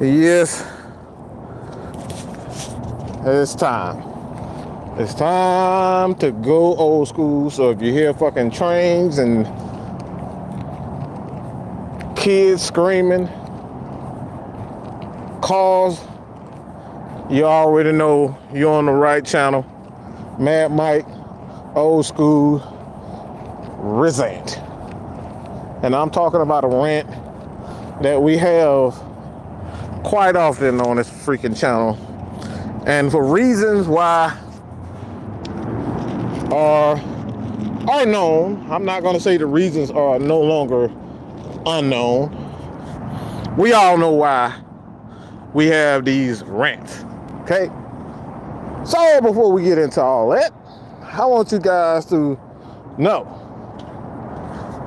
Yes, it's time. It's time to go old school. So if you hear fucking trains and kids screaming, cars, you already know you're on the right channel. Mad Mike, Old School, rant. And I'm talking about a rant that we have quite often on this freaking channel. And for reasons why are known, I'm not going to say the reasons are no longer unknown. We all know why we have these rants, okay? So before we get into all that, I want you guys to know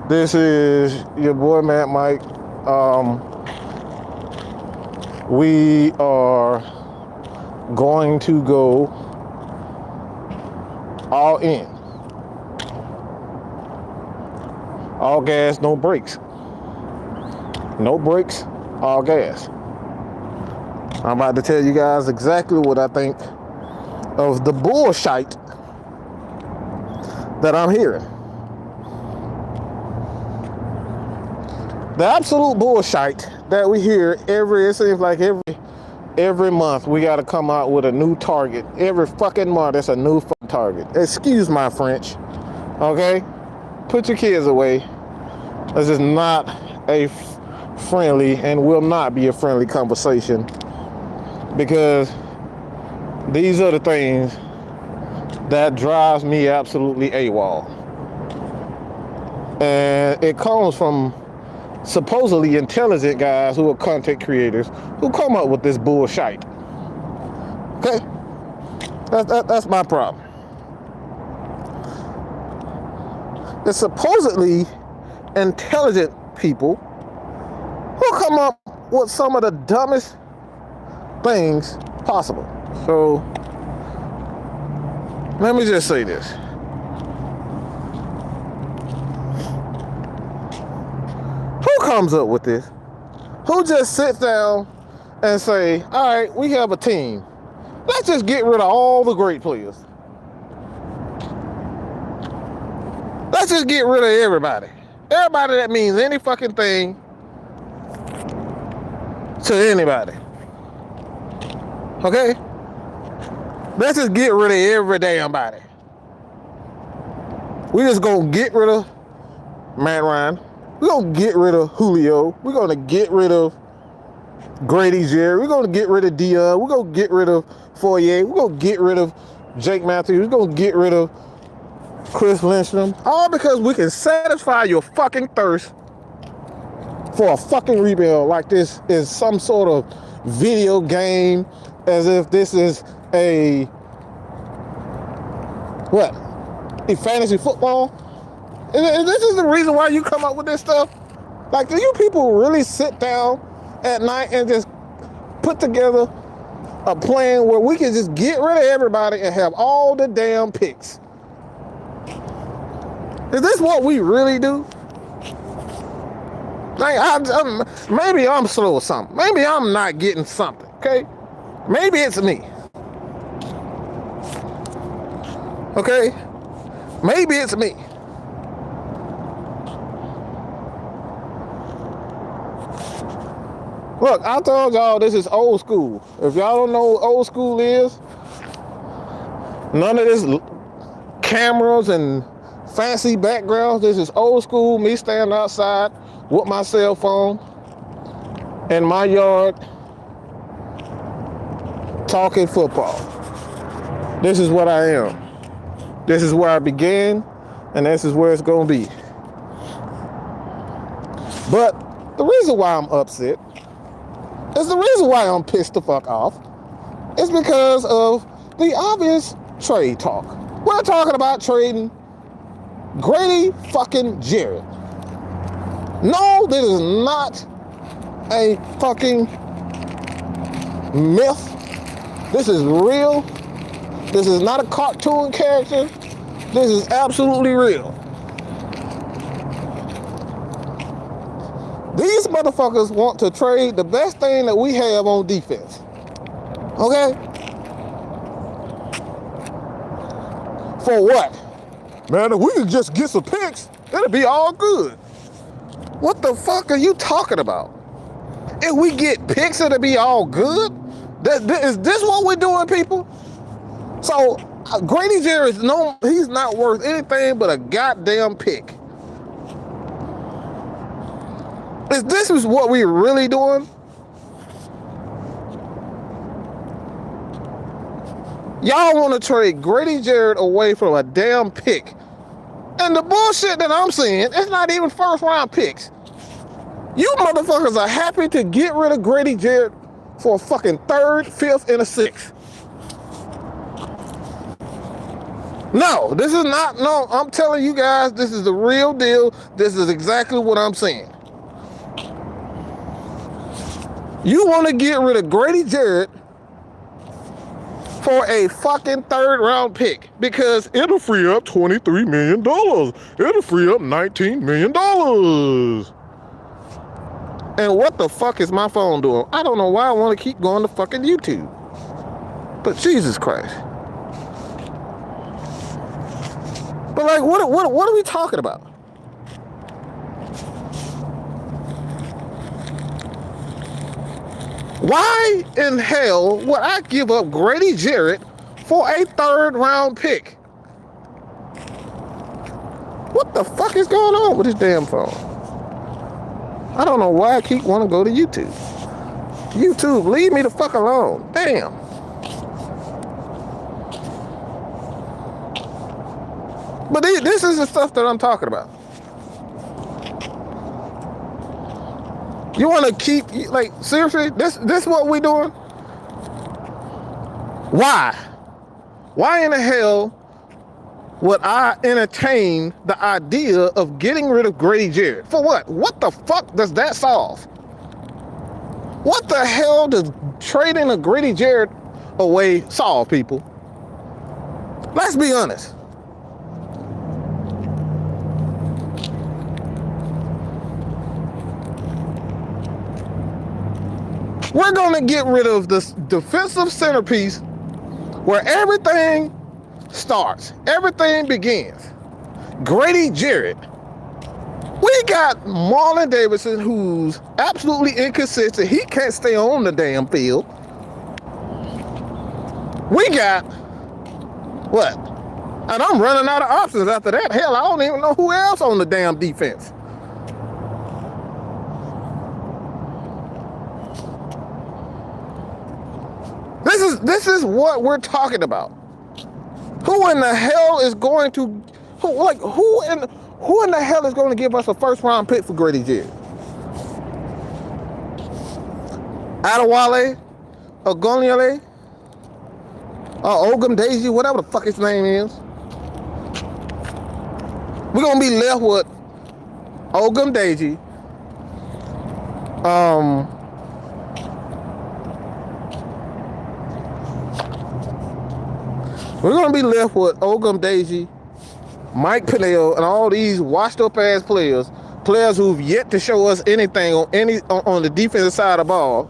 this is your boy Matt Mike. We are going to go all in. All gas, no brakes. No brakes, all gas. I'm about to tell you guys exactly what I think of the bullshit that I'm hearing. The absolute bullshit that we hear it seems like every month we got to come out with a new target. Every fucking month it's a new fucking target. Excuse my French, okay? Put your kids away. This is not a friendly and will not be a friendly conversation, because these are the things that drives me absolutely AWOL. And it comes from supposedly intelligent guys who are content creators who come up with this bullshit. Okay? That's my problem. It's supposedly intelligent people who come up with some of the dumbest things possible. So let me just say this. Who comes up with this? Who just sits down and say, all right, we have a team. Let's just get rid of all the great players. Let's just get rid of everybody. Everybody that means any fucking thing to anybody. Okay? Let's just get rid of every damn body. We just gonna get rid of Matt Ryan. We're gonna get rid of Julio. We're gonna get rid of Grady Jarrett. We're gonna get rid of Dion. We're gonna get rid of Foyer. We're gonna get rid of Jake Matthews. We're gonna get rid of Chris Lindstrom. All because we can satisfy your fucking thirst for a fucking rebuild like this is some sort of video game, as if this is a fantasy football. And this is the reason why you come up with this stuff. Like, do you people really sit down at night and just put together a plan where we can just get rid of everybody and have all the damn picks? Is this what we really do? Like, maybe I'm slow or something. Maybe I'm not getting something, okay? Maybe it's me. Okay? Maybe it's me. Look, I told y'all this is old school. If y'all don't know what old school is, none of this cameras and fancy backgrounds. This is old school, me standing outside with my cell phone in my yard talking football. This is what I am. This is where I began, and this is where it's gonna be. But the reason why I'm upset is the reason why I'm pissed the fuck off is because of the obvious trade talk. We're talking about trading Grady fucking Jarrett. No, this is not a fucking myth. This is real. This is not a cartoon character. This is absolutely real. These motherfuckers want to trade the best thing that we have on defense. Okay? For what? Man, if we could just get some picks, it'll be all good. What the fuck are you talking about? If we get picks, it'll be all good? Is this what we're doing, people? So, Grady Jarrett, he's not worth anything but a goddamn pick. Is this what we're really doing? Y'all want to trade Grady Jarrett away from a damn pick. And the bullshit that I'm seeing, it's not even first round picks. You motherfuckers are happy to get rid of Grady Jarrett for a fucking third, fifth, and a sixth. No, this is not, no, I'm telling you guys, this is the real deal. This is exactly what I'm saying. You want to get rid of Grady Jarrett for a fucking third round pick because it'll free up $23 million. It'll free up $19 million. And what the fuck is my phone doing? I don't know why I want to keep going to fucking YouTube. But Jesus Christ. But like, what are we talking about? Why in hell would I give up Grady Jarrett for a third round pick? What the fuck is going on with this damn phone? I don't know why I keep wanting to go to YouTube. YouTube, leave me the fuck alone. Damn. But this is the stuff that I'm talking about. You want to keep, like, seriously? This what we doing? Why? Why in the hell would I entertain the idea of getting rid of Grady Jarrett? For what? What the fuck does that solve? What the hell does trading a Grady Jarrett away solve, people? Let's be honest. We're going to get rid of this defensive centerpiece where everything starts, everything begins. Grady Jarrett. We got Marlon Davidson, who's absolutely inconsistent. He can't stay on the damn field. We got what? And I'm running out of options after that. Hell, I don't even know who else on the damn defense. This is what we're talking about. Who in the hell is going to who in the hell is going to give us a first round pick for Grady Jarrett? Adewale, Ogoniale, Ogum Daisy, whatever the fuck his name is. We're gonna be left with Ogum Daisy. We're going to be left with Ogum Daisy, Mike Pennell, and all these washed-up ass players who've yet to show us anything on the defensive side of the ball.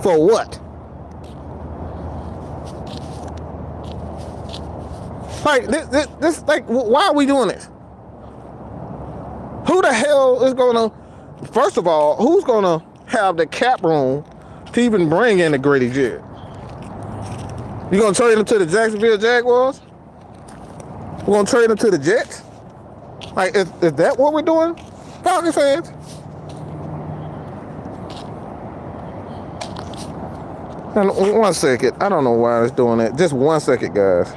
For what? Like this like, why are we doing this? Who the hell is gonna? First of all, who's gonna have the cap room to even bring in the Grady Jarrett? You gonna trade him to the Jacksonville Jaguars? We're gonna trade him to the Jets? Like, is that what we're doing, Falcons fans? And 1 second. I don't know why it's doing that. Just 1 second, guys.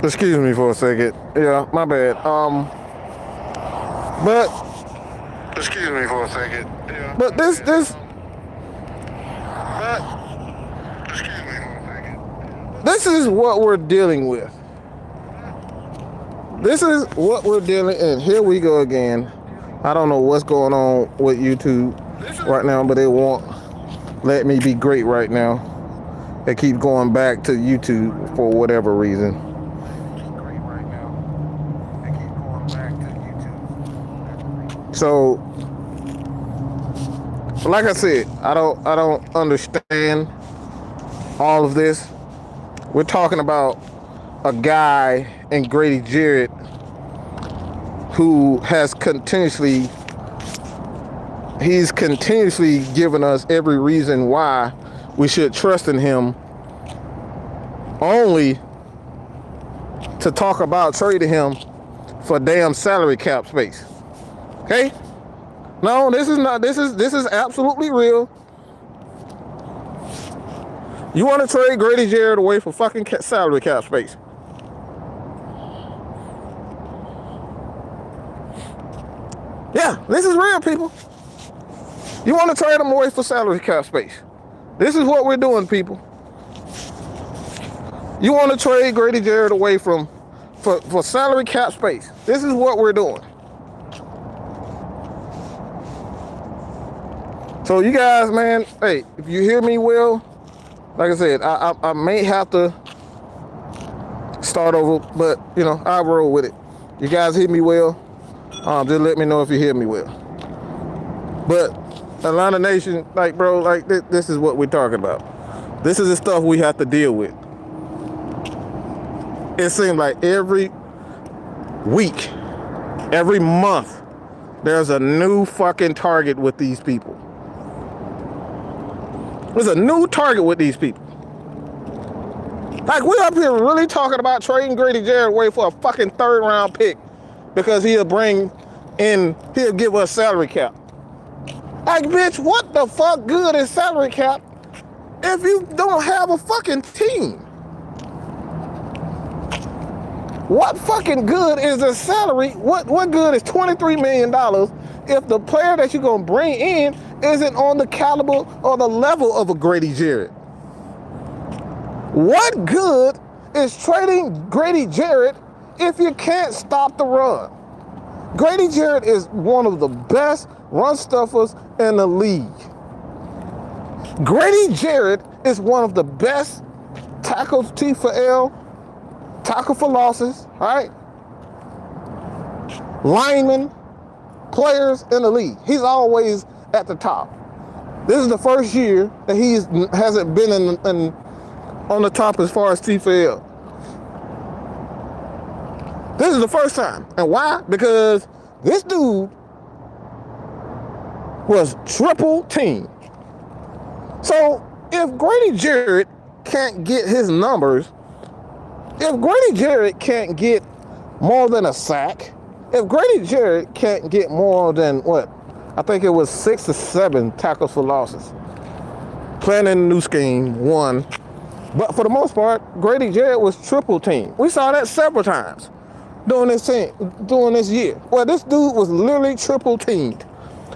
Excuse me for a second. Yeah, my bad. But excuse me for a second. Yeah, but this but excuse me for a second. This is what we're dealing with. This is what we're dealing, and here we go again. I don't know what's going on with YouTube right now, but it won't let me be great right now. It keeps going back to YouTube for whatever reason. So, like I said, I don't understand all of this. We're talking about a guy in Grady Jarrett who has continuously given us every reason why we should trust in him, only to talk about trading him for damn salary cap space. Okay? No, this is absolutely real. You want to trade Grady Jarrett away for fucking salary cap space? Yeah, this is real, people. You want to trade him away for salary cap space? This is what we're doing, people. You want to trade Grady Jarrett away for salary cap space? This is what we're doing. So you guys, man, hey, if you hear me well, like I said, I may have to start over, but you know, I'll roll with it. You guys hear me well? Just let me know if you hear me well. But Atlanta Nation, like, bro, like this is what we're talking about. This is the stuff we have to deal with. It seems like every week, every month, there's a new fucking target with these people. There's a new target with these people. Like, we up here really talking about trading Grady Jarrett away for a fucking third round pick because he'll give us salary cap. Like, bitch, what the fuck good is salary cap if you don't have a fucking team? What fucking good is a salary? What good is $23 million if the player that you're gonna bring in isn't on the caliber or the level of a Grady Jarrett? What good is trading Grady Jarrett if you can't stop the run? Grady Jarrett is one of the best run stuffers in the league. Grady Jarrett is one of the best tackles T for L, tackle for losses, all right? Linemen, players in the league. He's always at the top. This is the first year that he hasn't been on the top as far as T for L. This is the first time. And why? Because this dude was triple teamed. So if Grady Jarrett can't get his numbers, if Grady Jarrett can't get more than a sack, if Grady Jarrett can't get more than what? I think it was 6 or 7 tackles for losses. Playing in the new scheme, 1. But for the most part, Grady Jarrett was triple teamed. We saw that several times during this year. Well, this dude was literally triple teamed.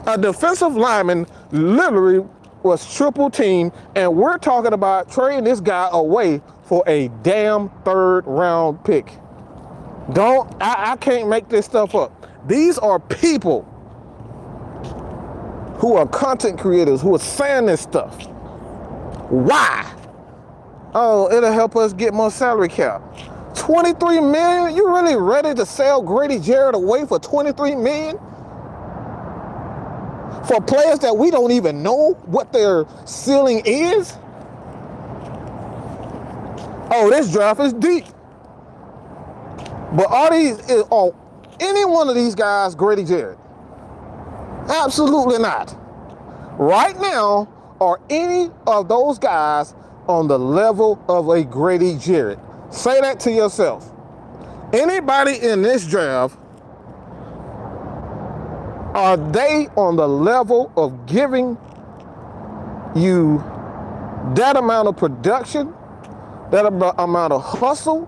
A defensive lineman literally was triple teamed, and we're talking about trading this guy away for a damn third round pick. I can't make this stuff up. These are people who are content creators who are saying this stuff. Why? Oh, it'll help us get more salary cap. $23 million? You really ready to sell Grady Jarrett away for $23 million? For players that we don't even know what their ceiling is? Oh, this draft is deep. But are any one of these guys Grady Jarrett? Absolutely not. Right now, are any of those guys on the level of a Grady Jarrett? Say that to yourself. Anybody in this draft, are they on the level of giving you that amount of production, that amount of hustle,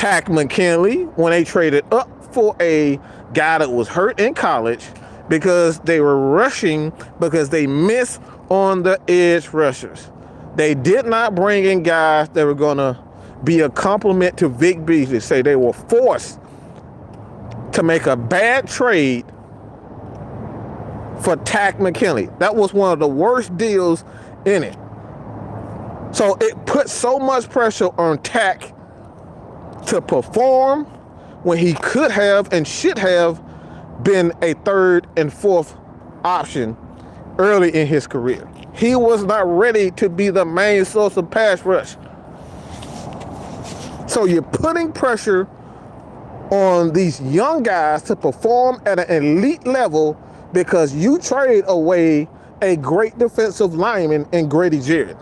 Takk McKinley when they traded up for a guy that was hurt in college because they were rushing because they missed on the edge rushers. They did not bring in guys that were going to be a compliment to Vic Beasley. Say they were forced to make a bad trade for Takk McKinley. That was one of the worst deals in it. So it put so much pressure on Takk to perform when he could have and should have been a third and fourth option early in his career. He was not ready to be the main source of pass rush. So you're putting pressure on these young guys to perform at an elite level because you trade away a great defensive lineman in Grady Jarrett.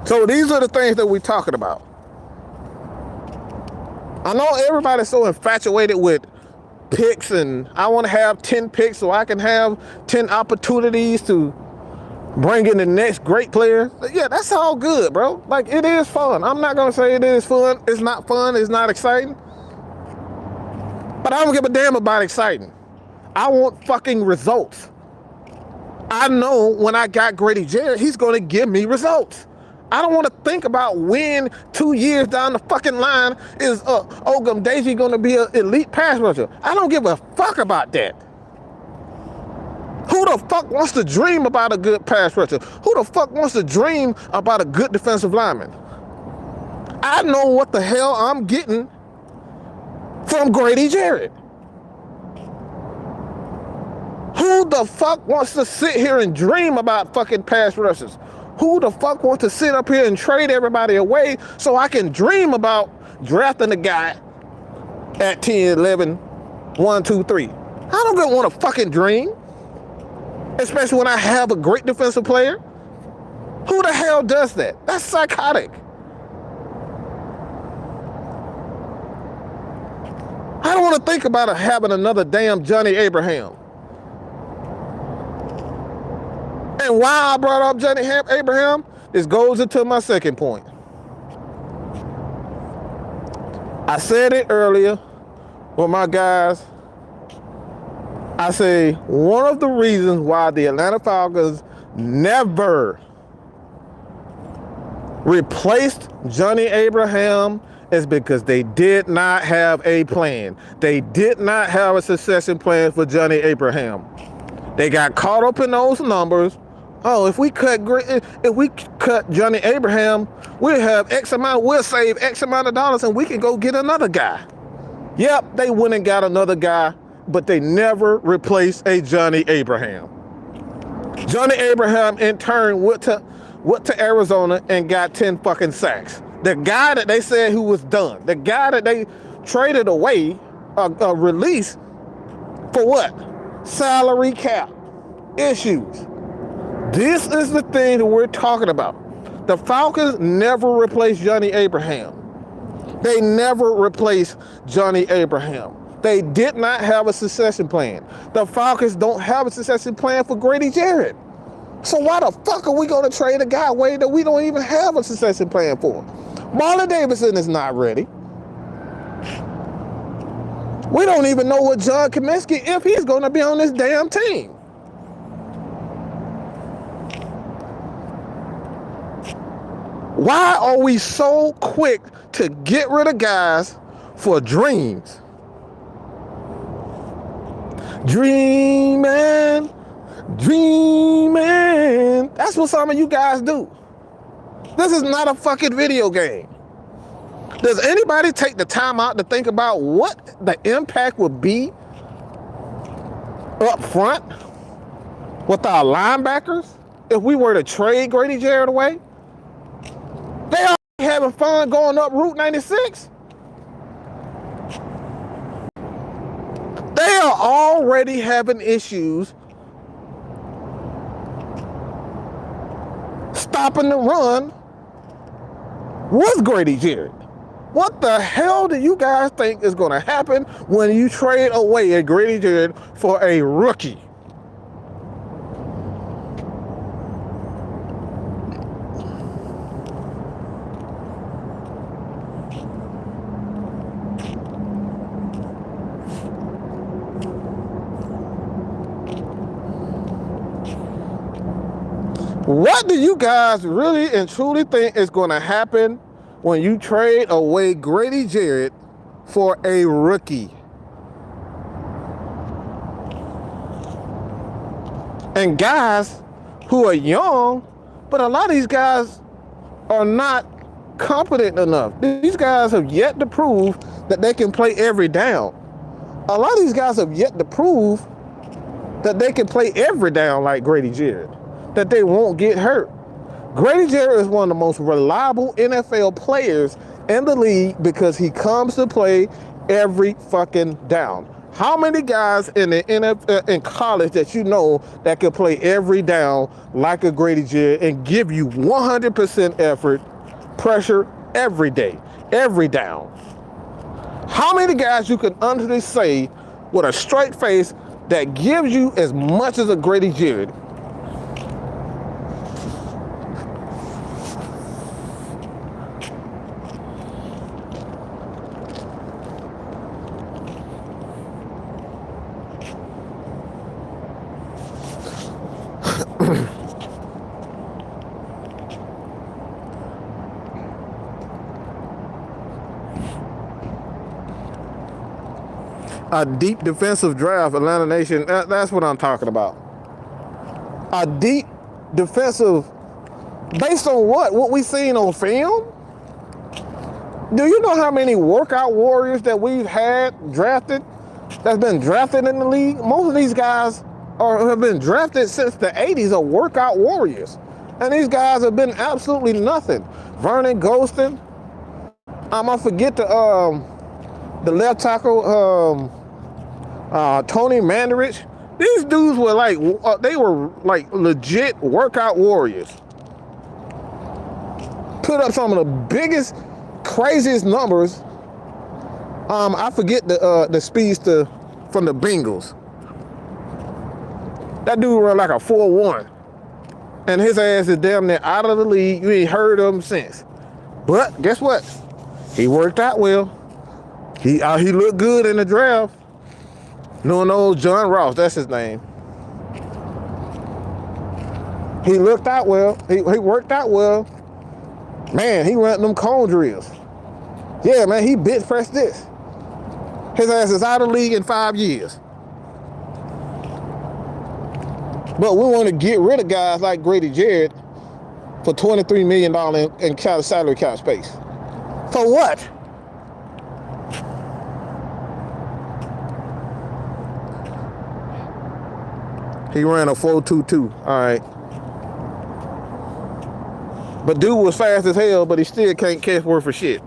So these are the things that we're talking about. I know everybody's so infatuated with picks and I want to have 10 picks so I can have 10 opportunities to bring in the next great player. Yeah, that's all good, bro. Like, it is fun. I'm not going to say it is fun. It's not fun. It's not exciting. But I don't give a damn about exciting. I want fucking results. I know when I got Grady Jarrett, he's going to give me results. I don't want to think about when 2 years down the fucking line is Ogundeji going to be an elite pass rusher. I don't give a fuck about that. Who the fuck wants to dream about a good pass rusher? Who the fuck wants to dream about a good defensive lineman? I know what the hell I'm getting from Grady Jarrett. Who the fuck wants to sit here and dream about fucking pass rushers? Who the fuck wants to sit up here and trade everybody away so I can dream about drafting a guy at 10, 11, 1, 2, 3? I don't want to fucking dream. Especially when I have a great defensive player. Who the hell does that? That's psychotic. I don't want to think about having another damn Johnny Abraham. And why I brought up Johnny Abraham, this goes into my second point. I said it earlier with my guys. I say one of the reasons why the Atlanta Falcons never replaced Johnny Abraham is because they did not have a plan. They did not have a succession plan for Johnny Abraham. They got caught up in those numbers. Oh, if we cut Johnny Abraham, we'll have X amount, we'll save X amount of dollars and we can go get another guy. Yep, they went and got another guy, but they never replaced a Johnny Abraham. Johnny Abraham in turn went to Arizona and got 10 fucking sacks. The guy that they said who was done, the guy that they traded away, released for what? Salary cap issues. This is the thing that we're talking about. The Falcons never replaced Johnny Abraham. They never replaced Johnny Abraham. They did not have a succession plan. The Falcons don't have a succession plan for Grady Jarrett. So why the fuck are we going to trade a guy away that we don't even have a succession plan for? Marlon Davidson is not ready. We don't even know what John Cominsky, if he's going to be on this damn team. Why are we so quick to get rid of guys for dreams? Dreaming, dreaming. That's what some of you guys do. This is not a fucking video game. Does anybody take the time out to think about what the impact would be up front with our linebackers if we were to trade Grady Jarrett away? They are having fun going up Route 96. They are already having issues stopping the run with Grady Jarrett. What the hell do you guys think is going to happen when you trade away a Grady Jarrett for a rookie? What do you guys really and truly think is going to happen when you trade away Grady Jarrett for a rookie? And guys who are young, but a lot of these guys are not competent enough. These guys have yet to prove that they can play every down. A lot of these guys have yet to prove that they can play every down like Grady Jarrett, that they won't get hurt. Grady Jarrett is one of the most reliable NFL players in the league because he comes to play every fucking down. How many guys in the NFL, in college that you know that can play every down like a Grady Jarrett and give you 100% effort, pressure every day, every down? How many guys you can honestly say with a straight face that gives you as much as a Grady Jarrett? A deep defensive draft, Atlanta Nation, that's what I'm talking about. A deep defensive, based on what? What we seen on film? Do you know how many workout warriors that we've had drafted, that's been drafted in the league? Most of these guys have been drafted since the 80s are workout warriors. And these guys have been absolutely nothing. Vernon Golston, I forget the left tackle, Tony Mandarich. These dudes were like, they were like legit workout warriors. Put up some of the biggest, craziest numbers. I forget the speedster from the Bengals. That dude ran like a 4.1. And his ass is damn near out of the league. You ain't heard of him since. But guess what? He worked out well. He looked good in the draft. Knowing old John Ross, that's his name. He looked out well. He worked out well. Man, he ran them cone drills. Yeah, man, he bench pressed this. His ass is out of the league in 5 years. But we want to get rid of guys like Grady Jarrett for $23 million in salary cap space. For what? He ran a 4.22. All right. But dude was fast as hell, but he still can't catch worth for shit.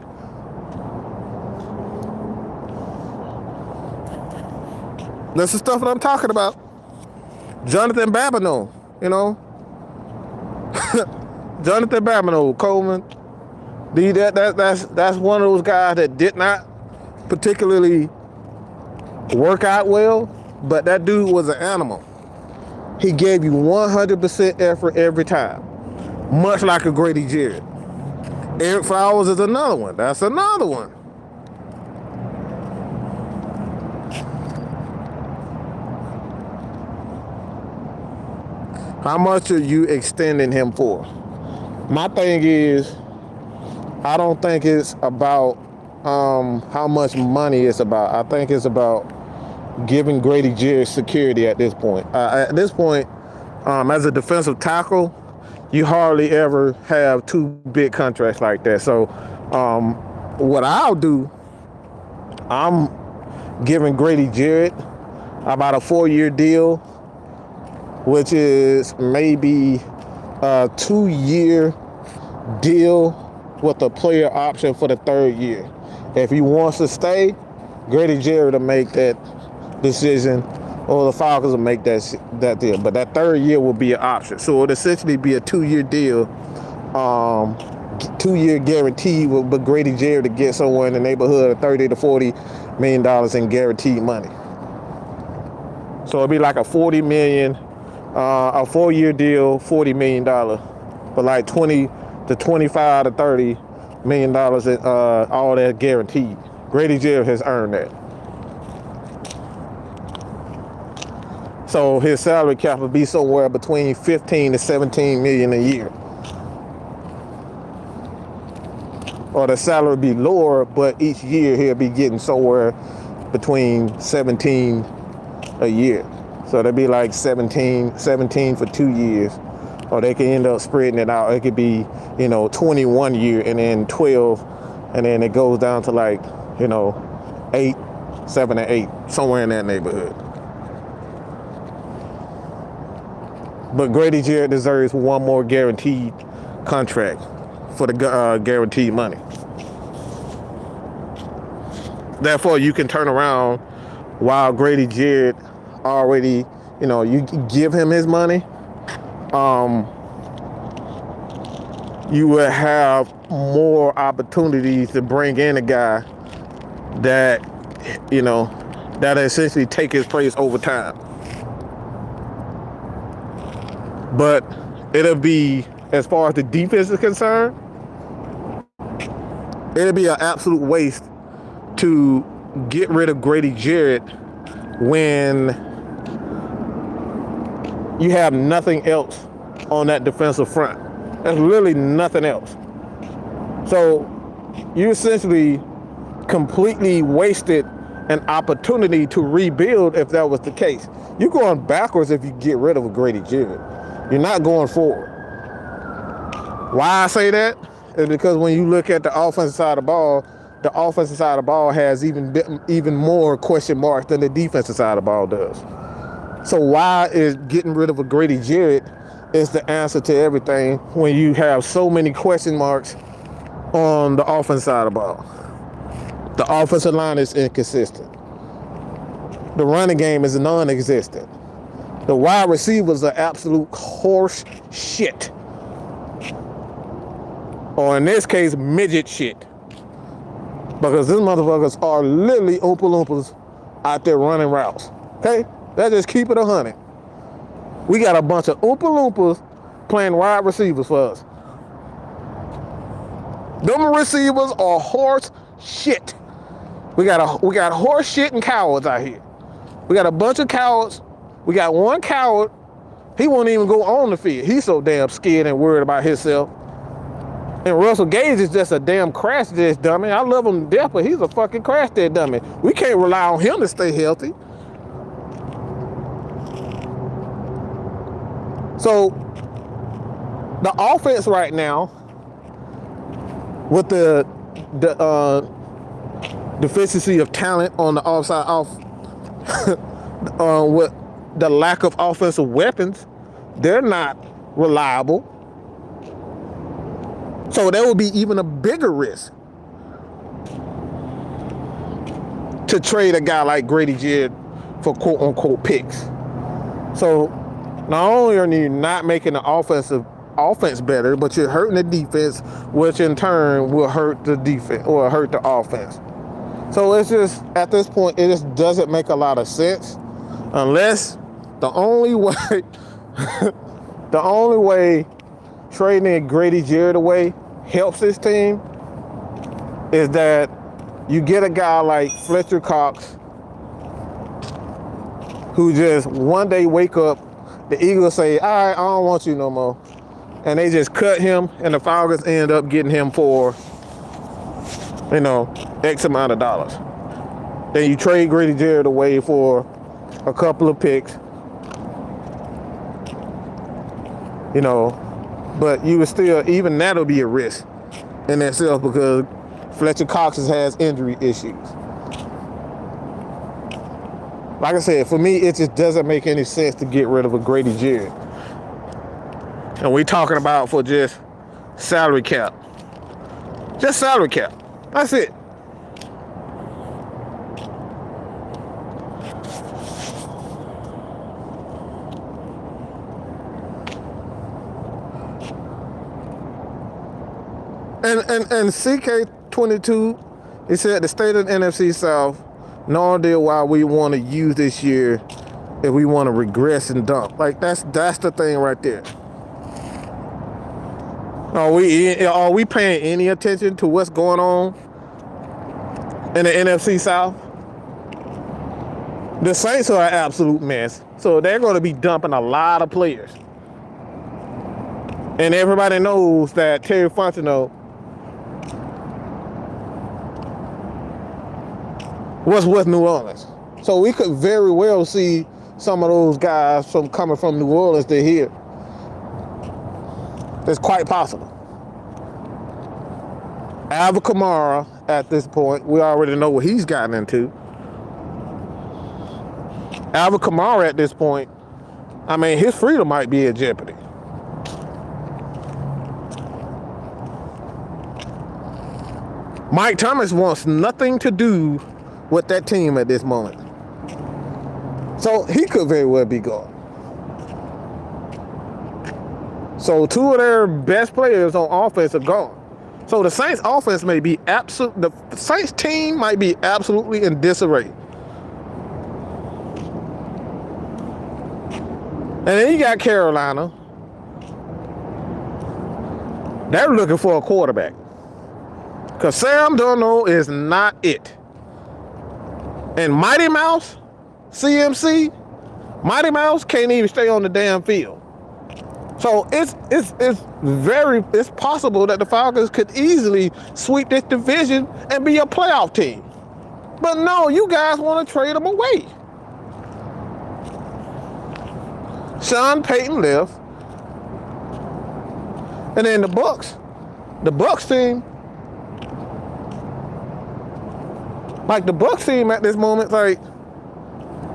That's the stuff that I'm talking about. Jonathan Babineau, you know. Jonathan Babineau, Coleman. That's one of those guys that did not particularly work out well, but that dude was an animal. He gave you 100% effort every time, much like a Grady Jarrett. Eric Flowers is another one. That's another one. How much are you extending him for? My thing is, I don't think it's about how much money it's about. I think it's about giving Grady Jarrett security at this point. At this point, as a defensive tackle, you hardly ever have two big contracts like that. So what I'll do, I'm giving Grady Jarrett about a 4-year deal, which is maybe a 2-year deal with a player option for the 3rd year. If he wants to stay, Grady Jarrett will make that decision, or the Falcons will make that deal. But that 3rd year will be an option. So it'll essentially be a 2-year deal, 2-year guarantee with Grady Jarrett to get somewhere in the neighborhood of $30 to $40 million in guaranteed money. So it'll be like a $40 million, a 4-year deal, $40 million, but like 20 to 25 to $30 million in all that guaranteed. Grady Jarrett has earned that. So his salary cap would be somewhere between 15 to 17 million a year. Or the salary would be lower, but each year he'll be getting somewhere between 17 a year. So that'd be like 17 for 2 years. Or they can end up spreading it out. It could be, 21 year and then 12, and then it goes down to like, 8, 7 and 8, somewhere in that neighborhood. But Grady Jarrett deserves one more guaranteed contract for the guaranteed money. Therefore, you can turn around while Grady Jarrett already, you give him his money. You will have more opportunities to bring in a guy that, that essentially take his place over time. But it'll be, as far as the defense is concerned, it'll be an absolute waste to get rid of Grady Jarrett when you have nothing else on that defensive front. There's literally nothing else. So you essentially completely wasted an opportunity to rebuild if that was the case. You're going backwards if you get rid of Grady Jarrett. You're not going forward. Why I say that is because when you look at the offensive side of the ball has even more question marks than the defensive side of the ball does. So why is getting rid of a Grady Jarrett is the answer to everything when you have so many question marks on the offensive side of the ball? The offensive line is inconsistent. The running game is non-existent. The wide receivers are absolute horse shit. Or in this case, midget shit. Because these motherfuckers are literally Oompa Loompas out there running routes. Okay? Let's just keep it 100. We got a bunch of Oompa Loompas playing wide receivers for us. Them receivers are horse shit. We got horse shit and cowards out here. We got a bunch of cowards. We got one coward. He won't even go on the field. He's so damn scared and worried about himself. And Russell Gage is just a damn crash dead dummy. I love him to death, but he's a fucking crash dead dummy. We can't rely on him to stay healthy. So the offense right now, with the deficiency of talent on the offside with the lack of offensive weapons, they're not reliable. So that would be even a bigger risk to trade a guy like Grady Jarrett for quote unquote picks. So not only are you not making the offense better, but you're hurting the defense, which in turn will hurt the defense or hurt the offense. So it's just, at this point, it just doesn't make a lot of sense unless the only way trading Grady Jarrett away helps this team is that you get a guy like Fletcher Cox who just one day wake up, the Eagles say, all right, I don't want you no more. And they just cut him, and the Falcons end up getting him for, X amount of dollars. Then you trade Grady Jarrett away for a couple of picks. But you would still, even that'll be a risk in itself because Fletcher Cox has injury issues. Like I said, for me, it just doesn't make any sense to get rid of a Grady Jarrett. And we're talking about for just salary cap. Just salary cap. That's it. And CK22, he said the state of the NFC South, no idea why we want to use this year if we want to regress and dump. Like that's the thing right there. Are we paying any attention to what's going on in the NFC South? The Saints are an absolute mess. So they're going to be dumping a lot of players. And everybody knows that Terry Fontenot was with New Orleans. So we could very well see some of those guys coming from New Orleans to here. It's quite possible. Alvin Kamara, at this point, we already know what he's gotten into. Alvin Kamara, at this point, I mean, his freedom might be in jeopardy. Mike Thomas wants nothing to do with that team at this moment. So he could very well be gone. So two of their best players on offense are gone. So the Saints offense may be the Saints team might be absolutely in disarray. And then you got Carolina. They're looking for a quarterback. Because Sam Darnold is not it. And Mighty Mouse, CMC, Mighty Mouse can't even stay on the damn field. So it's possible that the Falcons could easily sweep this division and be a playoff team. But no, you guys want to trade them away. Sean Payton left. And then the Bucks team, like the Bucks team at this moment, like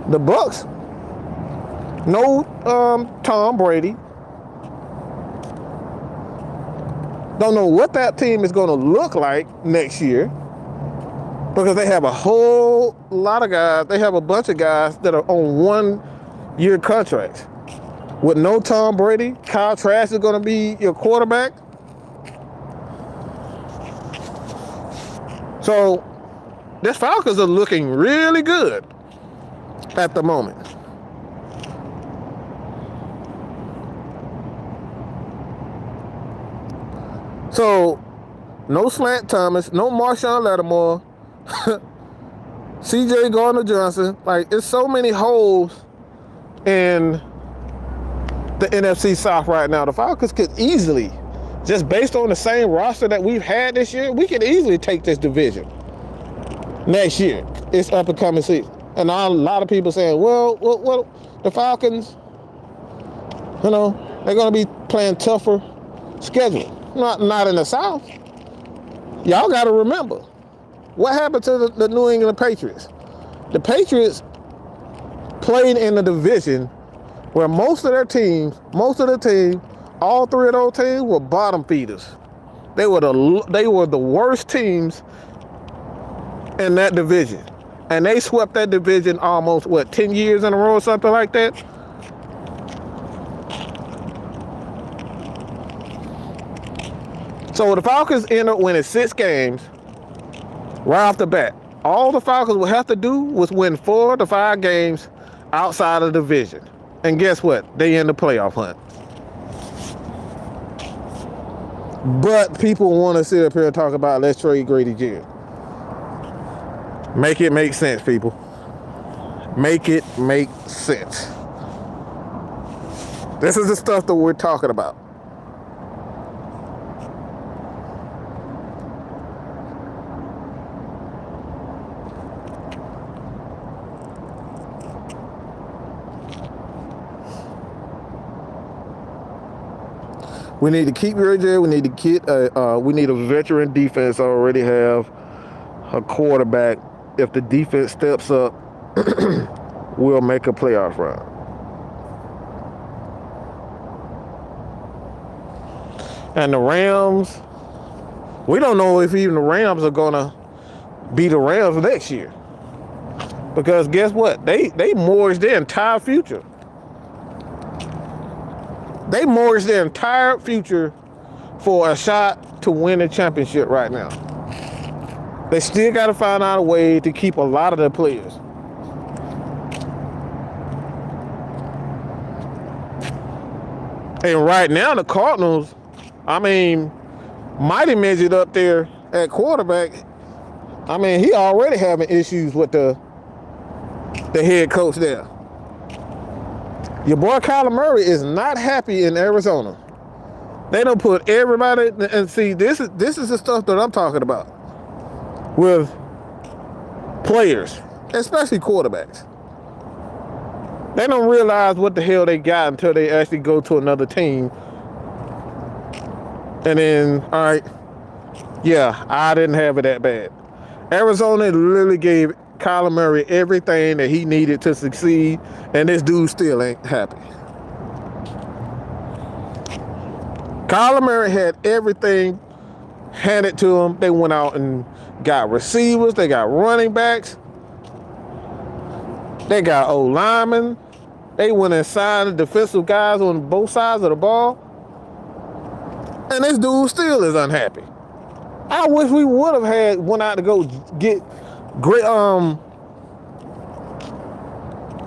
the Bucks, no Tom Brady. Don't know what that team is going to look like next year because they have a whole lot of guys. They have a bunch of guys that are on 1-year contracts. With no Tom Brady, Kyle Trask is going to be your quarterback. So, this Falcons are looking really good at the moment. So, no Slant Thomas, no Marshawn Lattimore, CJ Gardner-Johnson. Like, there's so many holes in the NFC South right now. The Falcons could easily, just based on the same roster that we've had this year, we could easily take this division next year. It's up and coming season. And a lot of people saying, well, the Falcons, they're going to be playing tougher schedule. Not in the South. Y'all got to remember, what happened to the New England Patriots? The Patriots played in the division where most of the team, all three of those teams were bottom feeders. They were the worst teams in that division. And they swept that division almost, 10 years in a row or something like that? So the Falcons end up winning 6 games right off the bat. All the Falcons would have to do was win 4 to 5 games outside of the division. And guess what? They in the playoff hunt. But people want to sit up here and talk about let's trade Grady Jarrett. Make it make sense, people. Make it make sense. This is the stuff that we're talking about. We need to keep Grady Jarrett. We need to we need a veteran defense. Already have a quarterback. If the defense steps up, we'll make a playoff run. And the Rams, we don't know if even the Rams are gonna be the Rams next year. Because guess what? They mortgaged their entire future. They mortgaged their entire future for a shot to win a championship right now. They still got to find out a way to keep a lot of their players. And right now, the Cardinals, Mighty Midget up there at quarterback, he already having issues with the the head coach there. Your boy Kyler Murray is not happy in Arizona. They don't put everybody, and see, this is the stuff that I'm talking about with players, especially quarterbacks. They don't realize what the hell they got until they actually go to another team. And then, all right, yeah, I didn't have it that bad. Arizona literally gave Kyler Murray everything that he needed to succeed, and this dude still ain't happy. Kyler Murray had everything handed to him. They went out and got receivers. They got running backs. They got old linemen. They went and signed the defensive guys on both sides of the ball. And this dude still is unhappy. I wish we would have went out to go get great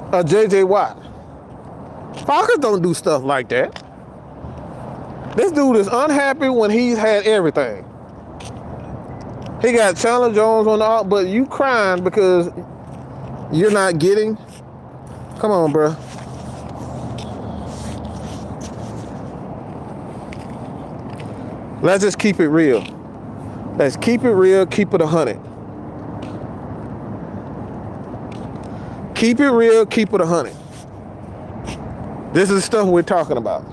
a J.J. Watt. Falcons don't do stuff like that. This dude is unhappy when he's had everything. He got Chandler Jones on the out, but you crying because you're not getting. Come on, bro. Let's just keep it real. Let's keep it real, keep it 100. Keep it real, keep it 100. This is stuff we're talking about.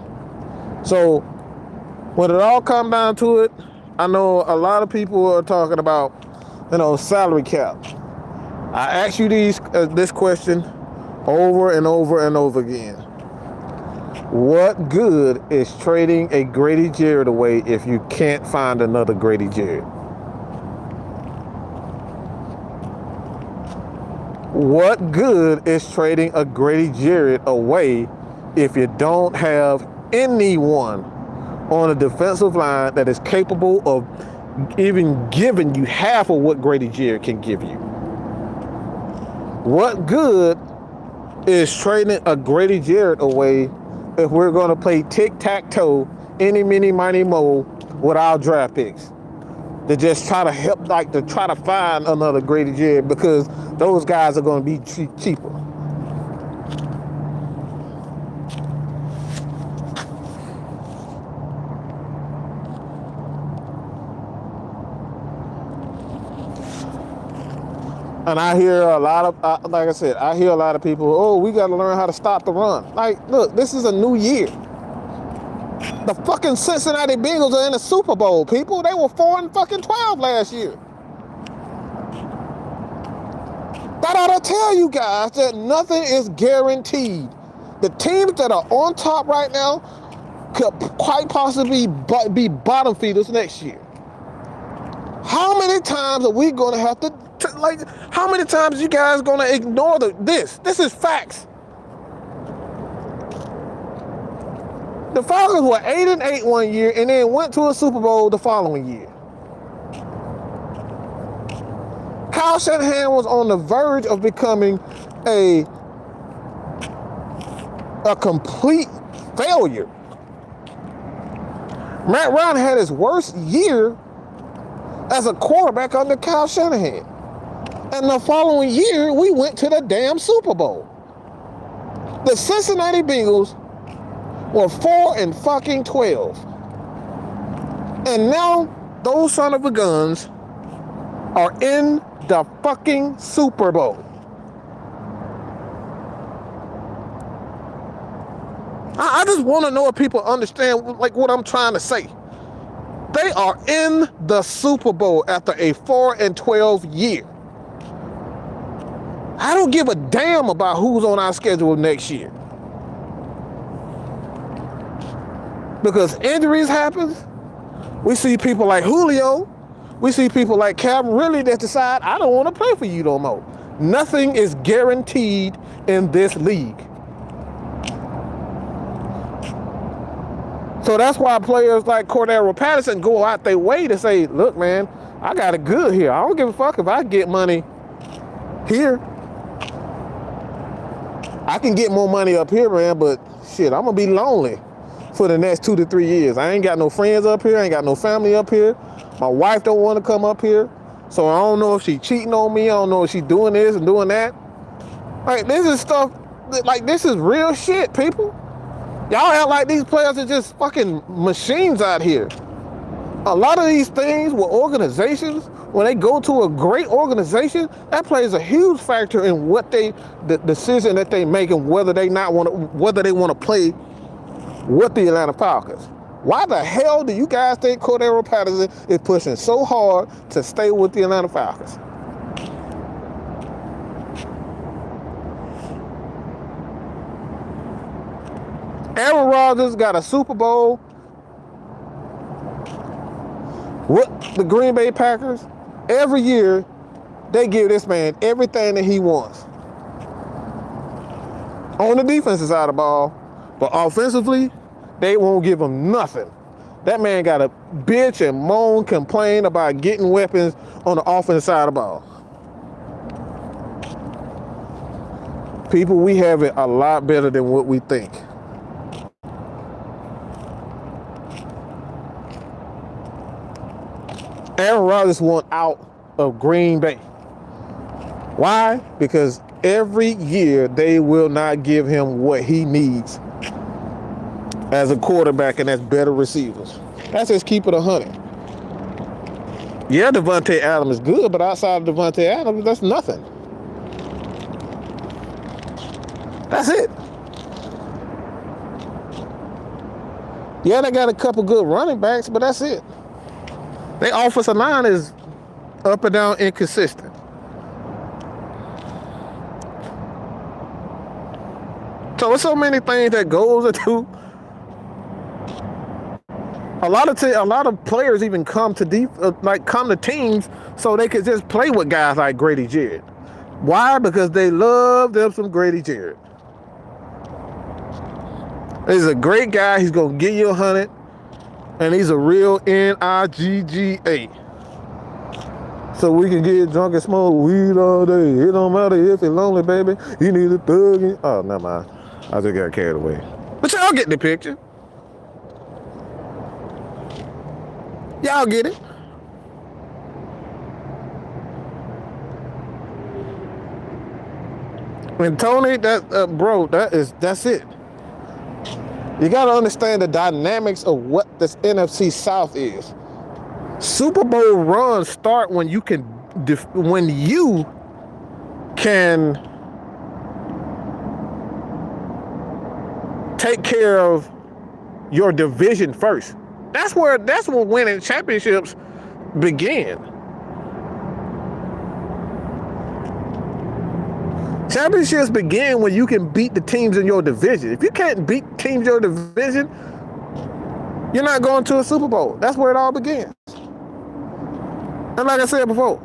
So, when it all comes down to it, I know a lot of people are talking about, salary cap. I ask you this question over and over and over again. What good is trading a Grady Jarrett away if you can't find another Grady Jarrett? What good is trading a Grady Jarrett away if you don't have anyone on a defensive line that is capable of even giving you half of what Grady Jarrett can give you? What good is trading a Grady Jarrett away if we're going to play tic-tac-toe, any, mini, miny, mo with our draft picks? To just try to help, to try to find another Grady Jarrett, because those guys are going to be cheaper. And I hear a lot of, like I said, I hear a lot of people, oh, we got to learn how to stop the run. Like, look, this is a new year. The fucking Cincinnati Bengals are in the Super Bowl, people. They were 4-12 last year. That ought to tell you guys that nothing is guaranteed. The teams that are on top right now could quite possibly be bottom feeders next year. How many times are we going to have to, how many times you guys going to ignore this? This is facts. The Falcons were 8-8 one year and then went to a Super Bowl the following year. Kyle Shanahan was on the verge of becoming a complete failure. Matt Ryan had his worst year as a quarterback under Kyle Shanahan. And the following year, we went to the damn Super Bowl. The Cincinnati Bengals were 4-12. And now, those son of a guns are in the fucking Super Bowl. I just want to know if people understand what I'm trying to say. They are in the Super Bowl after a 4-12 year. I don't give a damn about who's on our schedule next year. Because injuries happen. We see people like Julio. We see people like Calvin Ridley that decide, I don't want to play for you no more. Nothing is guaranteed in this league. So that's why players like Cordero Patterson go out their way to say, look, man, I got it good here. I don't give a fuck if I get money here. I can get more money up here, man, but shit, I'm going to be lonely for the next 2 to 3 years. I ain't got no friends up here. I ain't got no family up here. My wife don't want to come up here. So I don't know if she cheating on me. I don't know if she doing this and doing that. Like, this is stuff, like, this is real shit, people. Y'all act like these players are just fucking machines out here. A lot of these things with organizations, when they go to a great organization, that plays a huge factor in what the decision that they make and whether they want to play with the Atlanta Falcons. Why the hell do you guys think Cordero Patterson is pushing so hard to stay with the Atlanta Falcons? Aaron Rodgers got a Super Bowl with the Green Bay Packers. Every year, they give this man everything that he wants. On the defensive side of the ball, but offensively, they won't give him nothing. That man got to bitch and moan, complain about getting weapons on the offensive side of the ball. People, we have it a lot better than what we think. Aaron Rodgers wants out of Green Bay. Why? Because every year they will not give him what he needs as a quarterback and as better receivers. That's just keep it 100. Yeah, Devontae Adams is good, but outside of Devontae Adams, that's nothing. That's it. Yeah, they got a couple good running backs, but that's it. Their offensive line is up and down inconsistent. So there's so many things that goes into. A lot of players even come to teams so they could just play with guys like Grady Jarrett. Why? Because they love them some Grady Jarrett. He's a great guy. He's gonna give you 100. And he's a real Nigga. So we can get drunk and smoke weed all day. It don't matter if you're lonely, baby. You need a thug. Oh, never mind. I just got carried away. But y'all get the picture. Y'all get it. And Tony, that's it. You got to understand the dynamics of what this NFC South is. Super Bowl runs start when you can take care of your division first. That's when winning championships begin. Championships begin when you can beat the teams in your division. If you can't beat teams in your division, you're not going to a Super Bowl. That's where it all begins. And like I said before,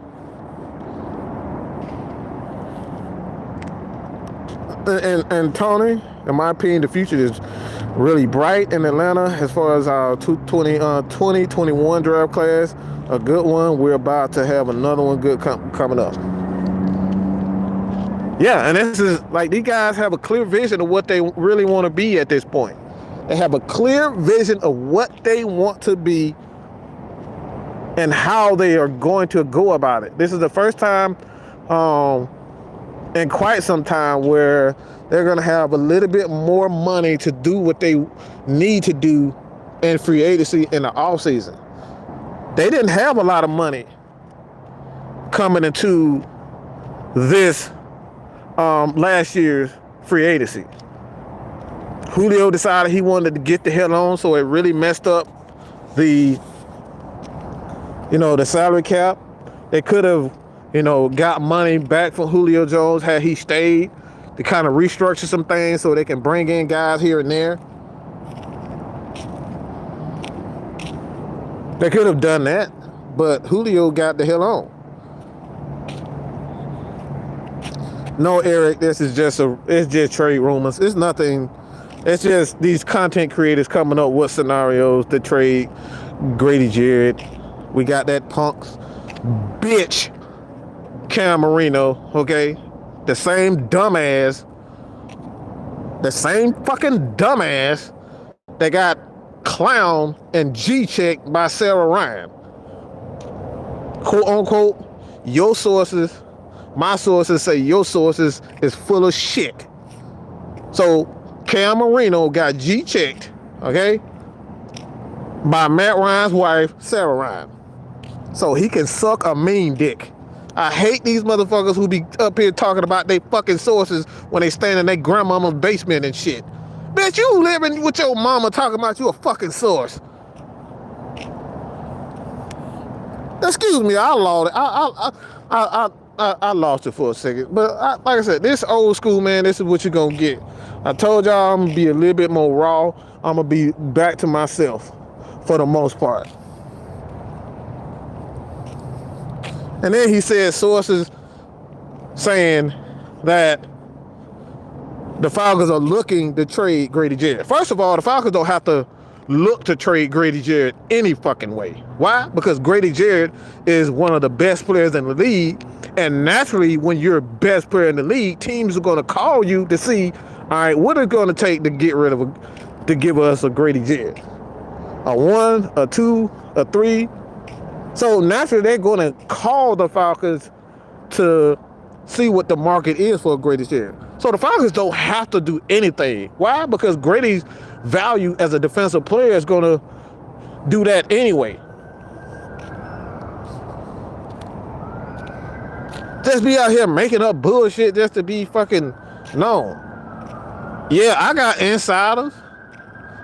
and Tony, in my opinion, the future is really bright in Atlanta as far as our 2021 draft class. A good one. We're about to have another one good coming up. Yeah, and this is like these guys have a clear vision of what they really want to be at this point. They have a clear vision of what they want to be and how they are going to go about it. This is the first time in quite some time where they're going to have a little bit more money to do what they need to do in free agency in the offseason. They didn't have a lot of money coming into this last year's free agency. Julio decided he wanted to get the hell on, so it really messed up the salary cap. They could have, got money back from Julio Jones had he stayed to kind of restructure some things so they can bring in guys here and there. They could have done that, but Julio got the hell on. No, Eric, this is it's just trade rumors. It's nothing. It's just these content creators coming up with scenarios to trade Grady Jarrett. We got that punk's bitch, Cam Marino, okay? The same fucking dumbass that got clowned and G-checked by Sarah Ryan. Quote unquote, your sources My sources say your sources is full of shit. So Cam Marino got G-checked, okay, by Matt Ryan's wife, Sarah Ryan. So he can suck a mean dick. I hate these motherfuckers who be up here talking about they fucking sources when they stand in their grandmama's basement and shit. Bitch, you living with your mama talking about you a fucking source. Excuse me, I lost it. I lost it for a second. But like I said, this old school, man, this is what you're gonna get. I told y'all I'm gonna be a little bit more raw. I'm gonna be back to myself for the most part. And then he said sources saying that the Falcons are looking to trade Grady Jarrett. First of all, the Falcons don't have to look to trade Grady Jarrett any fucking way. Why? Because Grady Jarrett is one of the best players in the league. And naturally, when you're the best player in the league, teams are going to call you to see, all right, what is it going to take to get rid of to give us a Grady Jarrett? A 1, a 2, a 3. So naturally, they're going to call the Falcons to see what the market is for Grady Jarrett. So the Falcons don't have to do anything. Why? Because Grady's value as a defensive player is going to do that anyway. Just be out here making up bullshit just to be fucking known. Yeah, I got insiders.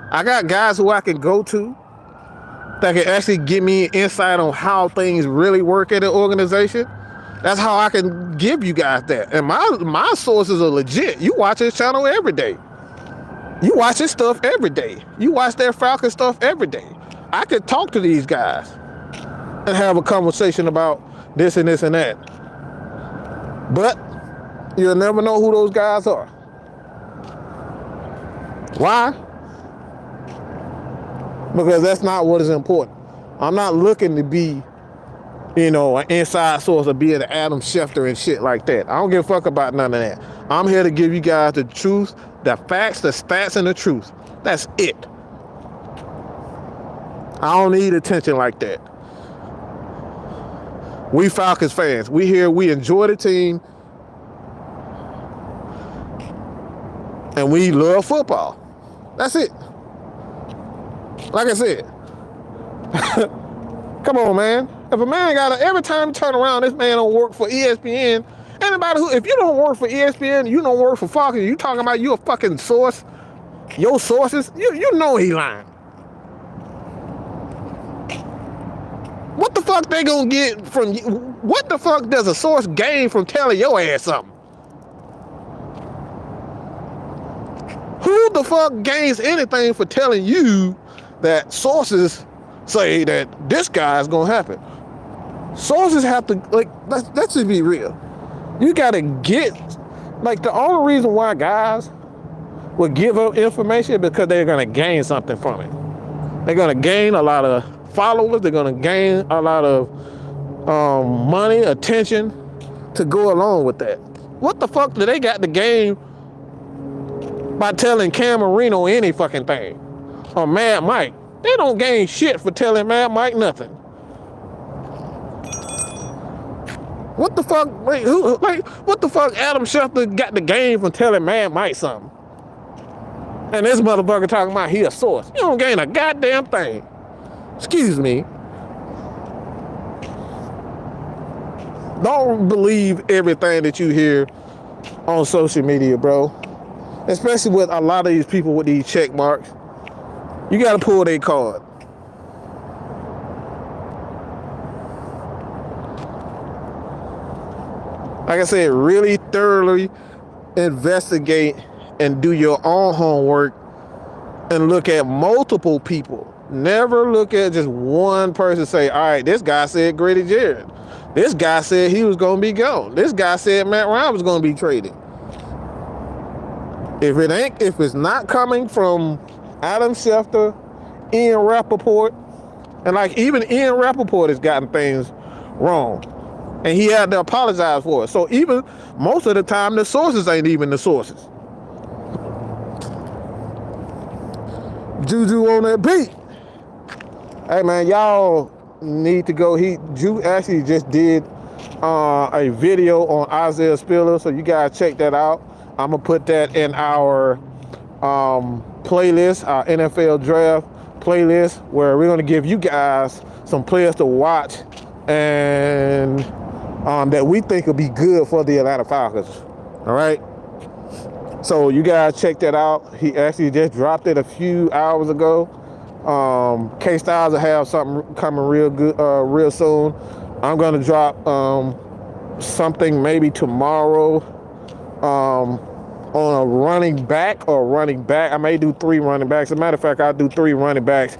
I got guys who I can go to that can actually give me insight on how things really work at an organization. That's how I can give you guys that. And my sources are legit. You watch this channel every day. You watch this stuff every day. You watch their Falcon stuff every day. I could talk to these guys and have a conversation about this and this and that. But you'll never know who those guys are. Why? Because that's not what is important. I'm not looking to be, an inside source or be an Adam Schefter and shit like that. I don't give a fuck about none of that. I'm here to give you guys the truth, the facts, the stats, and the truth. That's it. I don't need attention like that. We Falcons fans, we here, we enjoy the team, and we love football. That's it. Like I said, come on, man. If a man every time you turn around, this man don't work for ESPN. Anybody if you don't work for ESPN, you don't work for Falcons, you talking about you a fucking source, your sources, you know he lying. What the fuck they gonna get from you? What the fuck does a source gain from telling your ass something? Who the fuck gains anything for telling you that sources say that this guy is gonna happen? Sources have to, let's just be real. You gotta get, the only reason why guys would give up information is because they're gonna gain something from it. They're gonna gain a lot of followers. They're gonna gain a lot of money, attention to go along with that. What the fuck do they got to gain by telling Cam Marino any fucking thing? Or Mad Mike? They don't gain shit for telling Mad Mike nothing. What the fuck? What the fuck Adam Schefter got to gain from telling Mad Mike something? And this motherfucker talking about he a source. You don't gain a goddamn thing. Excuse me. Don't believe everything that you hear on social media, bro. Especially with a lot of these people with these check marks. You gotta pull their card. Like I said, really thoroughly investigate and do your own homework and look at multiple people. Never look at just one person say, all right, this guy said Grady Jarrett. This guy said he was going to be gone. This guy said Matt Ryan was going to be traded. If it's not coming from Adam Schefter, Ian Rappaport, and even Ian Rappaport has gotten things wrong. And he had to apologize for it. So even most of the time, the sources ain't even the sources. Juju on that beat. Hey man, y'all need to go. Ju actually just did a video on Isaiah Spiller, so you guys check that out. I'm gonna put that in our playlist, our NFL draft playlist, where we're gonna give you guys some players to watch and that we think will be good for the Atlanta Falcons. All right. So you guys check that out. He actually just dropped it a few hours ago. K-Styles will have something coming real good, real soon. I'm gonna drop something maybe tomorrow on a running back. I may do 3 running backs. As a matter of fact, I'll do 3 running backs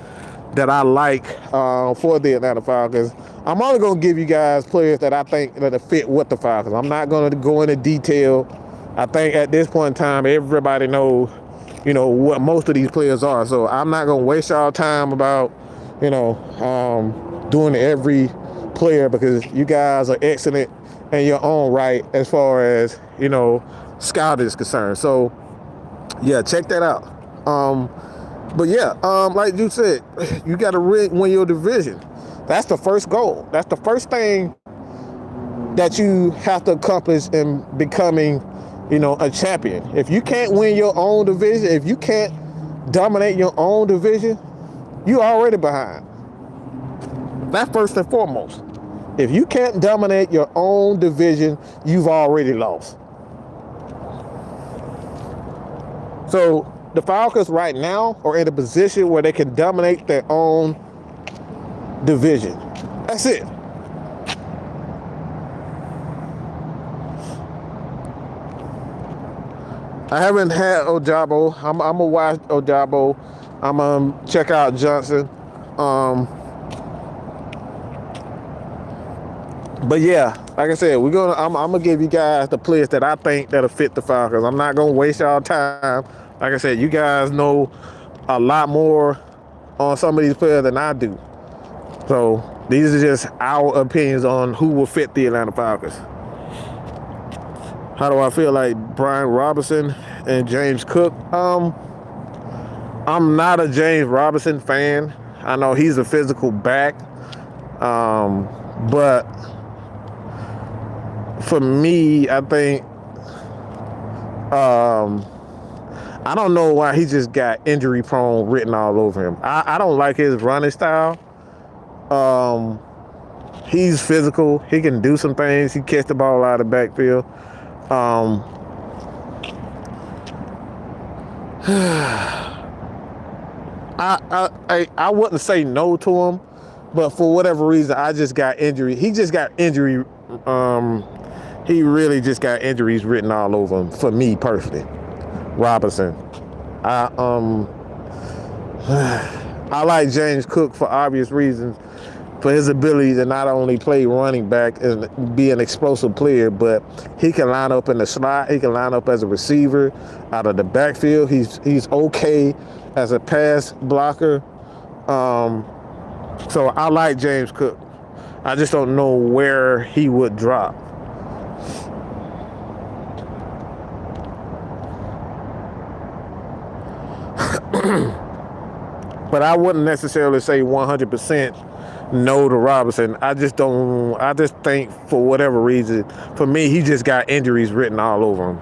that I like for the Atlanta Falcons. I'm only gonna give you guys players that I think that fit with the Falcons. I'm not gonna go into detail. I think at this point in time, everybody knows, what most of these players are. So I'm not gonna waste y'all time about, doing every player, because you guys are excellent in your own right as far as, scout is concerned. So yeah, check that out. But yeah, like you said, you got to win your division. That's the first goal. That's the first thing that you have to accomplish in becoming, a champion. If you can't win your own division, if you can't dominate your own division, you're already behind. That's first and foremost. If you can't dominate your own division, you've already lost. So the Falcons right now are in a position where they can dominate their own division. That's it. I haven't had Ojabo. I'm gonna watch Ojabo. I'm gonna check out Johnson. But yeah, like I said, I'm gonna give you guys the players that I think that'll fit the Falcons. I'm not gonna waste y'all time. Like I said, you guys know a lot more on some of these players than I do. So these are just our opinions on who will fit the Atlanta Falcons. How do I feel like Brian Robinson and James Cook? I'm not a James Robinson fan. I know he's a physical back. But for me, I think I don't know why he just got injury prone written all over him. I don't like his running style. He's physical. He can do some things. He catch the ball out of the backfield. I wouldn't say no to him, but for whatever reason, I just got injury. He just got injury. He really just got injuries written all over him. For me personally, Robinson. I like James Cook for obvious reasons, for his ability to not only play running back and be an explosive player, but he can line up in the slot. He can line up as a receiver out of the backfield. He's okay as a pass blocker. So I like James Cook. I just don't know where he would drop. But I wouldn't necessarily say 100% no to Robinson. I just think for whatever reason, for me, he just got injuries written all over him.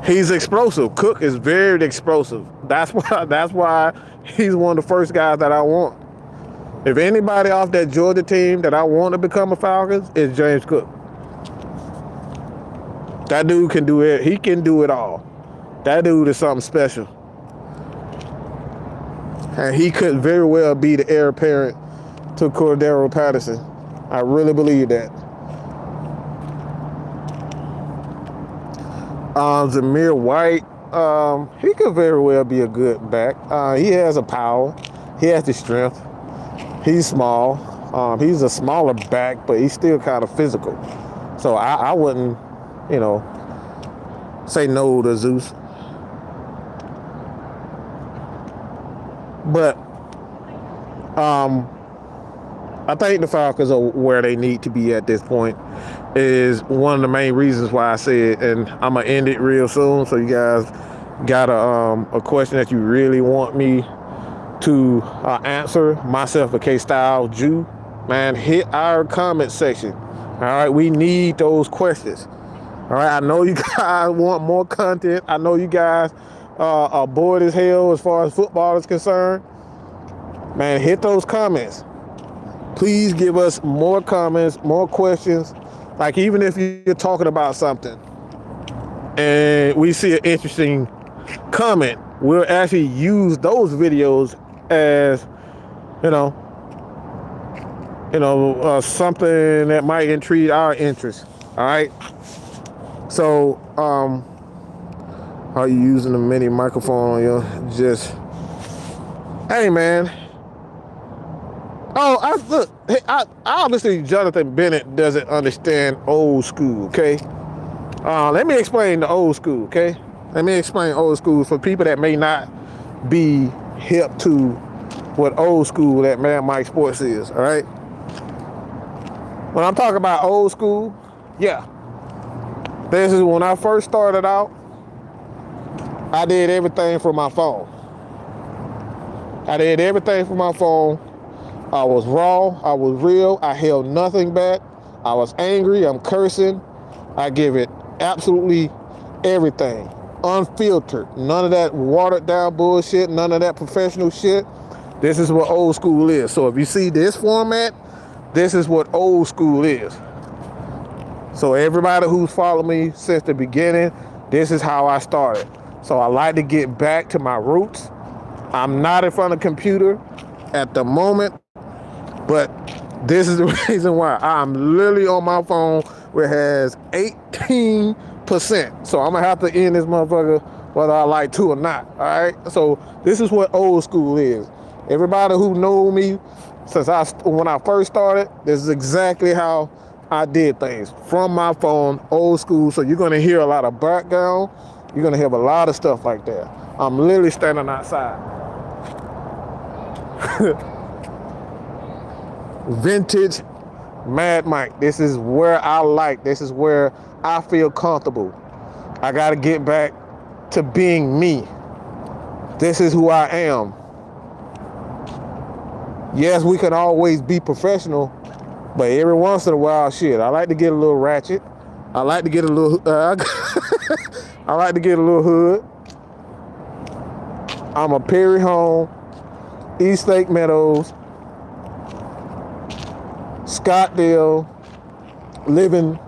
He's explosive. Cook is very explosive. That's why he's one of the first guys that I want. If anybody off that Georgia team that I want to become a Falcons, it's James Cook. That dude can do it. He can do it all. That dude is something special. And he could very well be the heir apparent to Cordero Patterson. I really believe that. Zamir White, he could very well be a good back. He has a power. He has the strength. He's small. He's a smaller back, but he's still kind of physical. So I wouldn't, say no to Zeus. But I think the Falcons are where they need to be at this point. is one of the main reasons why I said, and I'm gonna end it real soon. So you guys got a question that you really want me to answer, myself a K-Style Jew, man, hit our comment section. All right, we need those questions. All right, I know you guys want more content. I know you guys are bored as hell as far as football is concerned. Man, hit those comments. Please give us more comments, more questions. Like, even if you're talking about something and we see an interesting comment, we'll actually use those videos as, something that might intrigue our interest. All right. So, are you using the mini microphone on your hey man. Oh, obviously Jonathan Bennett doesn't understand old school, okay? Let me explain the old school, okay? Let me explain old school for people that may not be hip to what old school that Mad Mike Sports is, all right? When I'm talking about old school, yeah. This is when I first started out, I did everything from my phone. I did everything from my phone. I was raw, I was real, I held nothing back. I was angry, I'm cursing. I give it absolutely everything. Unfiltered. None of that watered down bullshit, none of that professional shit. This is what old school is. So if you see this format, this is what old school is. So everybody who's followed me since the beginning, this is how I started. So I like to get back to my roots. I'm not in front of a computer at the moment, but this is the reason why. I'm literally on my phone where it has 18%. So I'm gonna have to end this motherfucker whether I like to or not, all right? So this is what old school is. Everybody who know me since when I first started, this is exactly how I did things. From my phone, old school. So you're gonna hear a lot of background. You're gonna hear a lot of stuff like that. I'm literally standing outside. Vintage Mad Mike. This is where I like. This is where I feel comfortable. I got to get back to being me. This is who I am. Yes, we can always be professional, but every once in a while, shit, I like to get a little ratchet. I like to get a little I like to get a little hood. I'm a Perry Home, East Lake Meadows, Scottsdale, living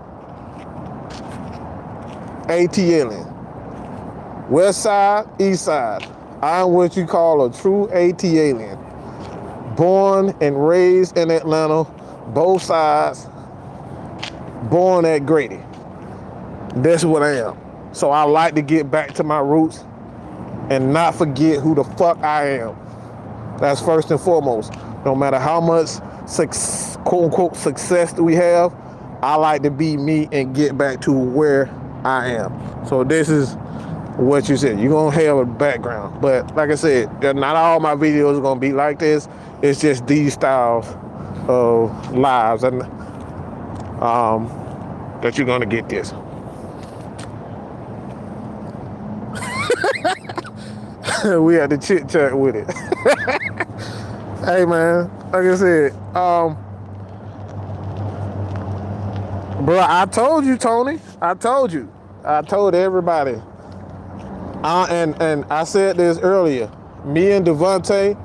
ATLing. West side, east side. I'm what you call a true ATLing. Born and raised in Atlanta, both sides. Born at Grady. That's what I am. So I like to get back to my roots and not forget who the fuck I am. That's first and foremost. No matter how much quote unquote success that we have, I like to be me and get back to where I am. So this is what you said. You're gonna have a background, but like I said, not all my videos are gonna be like this. It's just these styles of lives, and that you're gonna get this. We had to chit chat with it. Hey man, like I said, bro, I told you, Tony. I told you. I told everybody. And I said this earlier. Me and Devontae,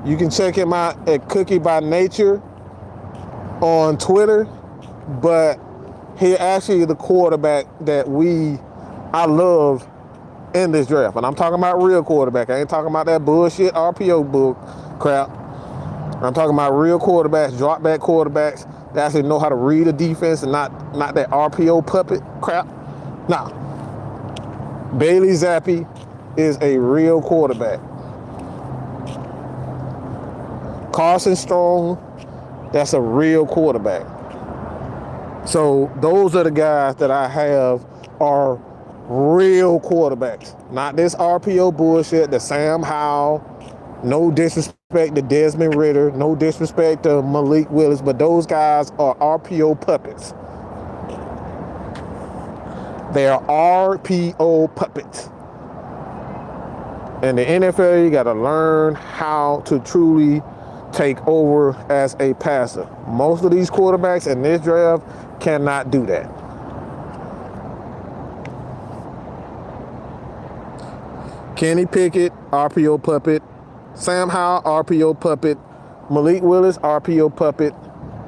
you can check him out at Cookie by Nature on Twitter, but he actually the quarterback that I love in this draft. And I'm talking about real quarterback. I ain't talking about that bullshit RPO book crap. I'm talking about real quarterbacks, drop back quarterbacks that actually know how to read a defense and not that RPO puppet crap. Nah. Bailey Zappi is a real quarterback. Carson Strong, that's a real quarterback. So those are the guys that I have are real quarterbacks. Not this RPO bullshit, the Sam Howell. No disrespect to Desmond Ridder. No disrespect to Malik Willis. But those guys are RPO puppets. They are RPO puppets. In the NFL, you got to learn how to truly take over as a passer. Most of these quarterbacks in this draft cannot do that. Kenny Pickett, RPO puppet. Sam Howell, RPO puppet. Malik Willis, RPO puppet.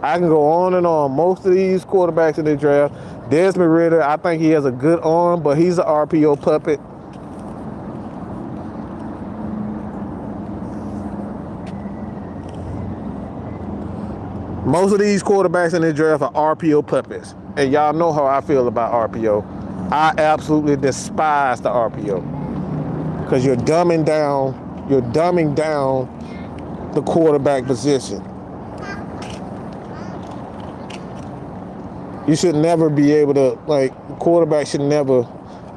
I can go on and on. Most of these quarterbacks in this draft. Desmond Ridder, I think he has a good arm, but he's an RPO puppet. Most of these quarterbacks in this draft are RPO puppets. And y'all know how I feel about RPO. I absolutely despise the RPO. Because you're dumbing down the quarterback position. You should never be able to, quarterback should never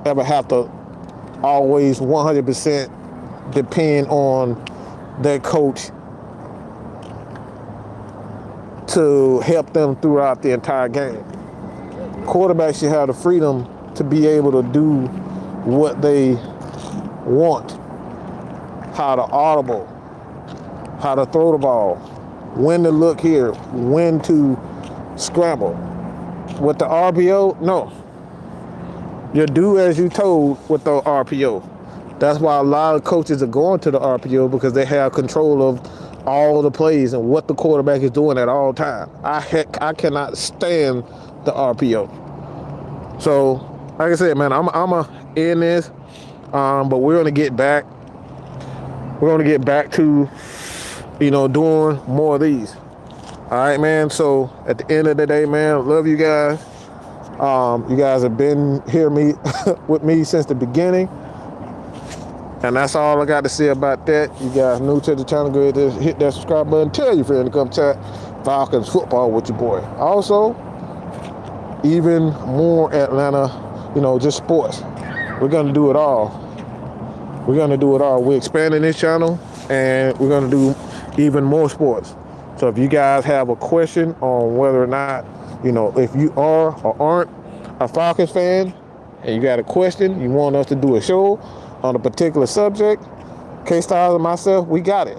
ever have to always 100% depend on their coach to help them throughout the entire game. Quarterbacks should have the freedom to be able to do what they want. How to audible, how to throw the ball, when to look here, when to scramble. With the RPO, no. You do as you told with the RPO. That's why a lot of coaches are going to the RPO, because they have control of all the plays and what the quarterback is doing at all times. I cannot stand the RPO. So, like I said, man, I'm gonna end this, but we're gonna get back. We're gonna get back to, doing more of these. All right, man. So at the end of the day, man, love you guys. You guys have been here with me since the beginning. And that's all I got to say about that. You guys new to the channel, go ahead and hit that subscribe button. Tell your friend to come chat Falcons football with your boy. Also, even more Atlanta, just sports. We're going to do it all. We're expanding this channel, and we're going to do even more sports. So if you guys have a question on whether or not, if you are or aren't a Falcons fan, and you got a question, you want us to do a show on a particular subject, K-Styles and myself, we got it.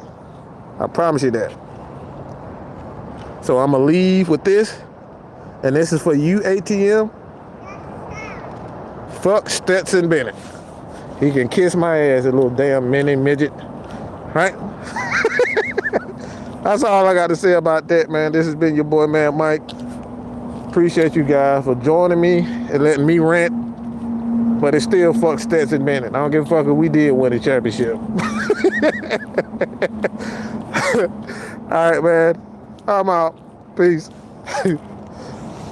I promise you that. So I'm going to leave with this, and this is for you, ATM. Fuck Stetson Bennett. He can kiss my ass, a little damn mini midget. Right? That's all I got to say about that, man. This has been your boy, man, Mike. Appreciate you guys for joining me and letting me rant. But it's still fuck Stetson Bennett. I don't give a fuck if we did win a championship. All right, man. I'm out. Peace.